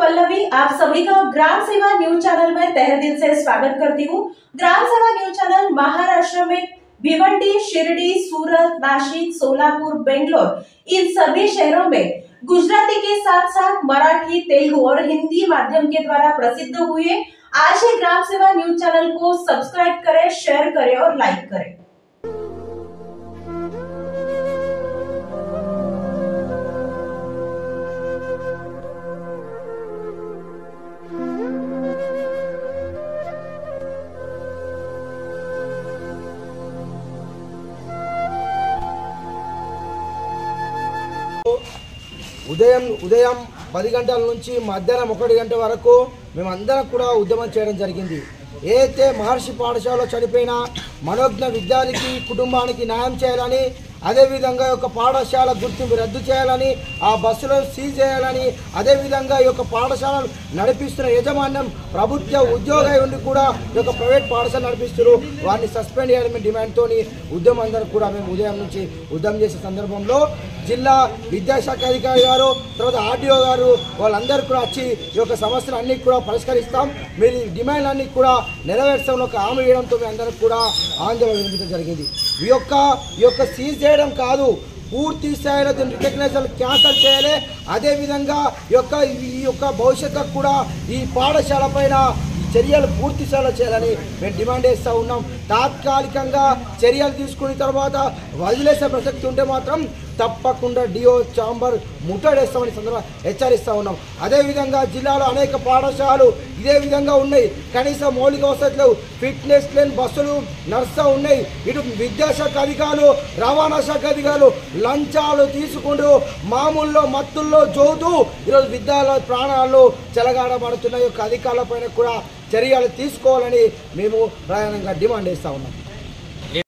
पल्लवी, आप सभी का ग्राम सेवा न्यूज चैनल में तहे दिल से स्वागत करती हूँ। ग्राम सेवा न्यूज चैनल महाराष्ट्र में भिवंडी, शिरडी, सूरत, नासिक, सोलापुर, बेंगलोर इन सभी शहरों में गुजराती के साथ साथ मराठी, तेलुगु और हिंदी माध्यम के द्वारा प्रसिद्ध हुए। आज ही ग्राम सेवा न्यूज चैनल को सब्सक्राइब करें, शेयर करें और लाइक करें। ఉదయం 10 గంటల నుంచి మధ్యాహ్నం 1 గంట వరకు మేమందరం కూడా ఉద్యమం చేయడం జరిగింది. ఏదైతే మహర్షి పాఠశాలలో చనిపోయిన మనోజ్ఞ విద్యార్థికి కుటుంబానికి న్యాయం చేయాలని, అదేవిధంగా ఈ యొక్క పాఠశాల గుర్తింపు రద్దు చేయాలని, ఆ బస్సులను సీజ్ చేయాలని, అదేవిధంగా ఈ యొక్క పాఠశాలను నడిపిస్తున్న యజమాన్యం ప్రభుత్వ ఉద్యోగి ఉండి కూడా ఈ యొక్క ప్రైవేట్ పాఠశాల నడిపిస్తున్నారు, వారిని సస్పెండ్ చేయాలని డిమాండ్తో ఉద్యమం అందరూ కూడా మేము ఉదయం నుంచి ఉద్యమం చేసే సందర్భంలో జిల్లా విద్యాశాఖ అధికారి గారు, తర్వాత ఆర్డీఓ గారు వాళ్ళందరూ కూడా వచ్చి ఈ యొక్క సమస్యలు అన్నీ కూడా పరిష్కరిస్తాం, మీరు డిమాండ్ అన్నీ కూడా నెరవేర్చడంలో ఒక హామీ ఇవ్వడంతో మేము అందరూ కూడా ఆందోళన వినిపించడం జరిగింది. ఈ యొక్క సీజ్ చేయడం కాదు, పూర్తి స్థాయిలో దీన్ని రికగ్నైజేషన్ క్యాన్సల్ చేయాలి. అదేవిధంగా ఈ యొక్క భవిష్యత్తు కూడా ఈ పాఠశాల పైన చర్యలు పూర్తి స్థాయిలో చేయాలని మేము డిమాండ్ చేస్తూ ఉన్నాం. తాత్కాలికంగా చర్యలు తీసుకున్న తర్వాత వదిలేసే ప్రసక్తి ఉంటే మాత్రం తప్పకుండా డిఓ ఛాంబర్ ముట్టడేస్తామని సందర్భంగా హెచ్చరిస్తూ ఉన్నాం. అదేవిధంగా జిల్లాలో అనేక పాఠశాలలు ఇదే విధంగా ఉన్నాయి, కనీస మౌలిక వసతులు, ఫిట్నెస్ లేని బస్సులు నడుస్తూ ఉన్నాయి. ఇటు విద్యాశాఖ అధికారులు, రవాణా శాఖ అధికారులు లంచాలు తీసుకుంటూ మామూల్లో మత్తుల్లో జోతూ ఈరోజు విద్యాలయ ప్రాణాలు చెలగాడబడుతున్న యొక్క అధికారుల పైన కూడా చర్యలు తీసుకోవాలని మేము ప్రధానంగా డిమాండ్ చేస్తూ ఉన్నాం.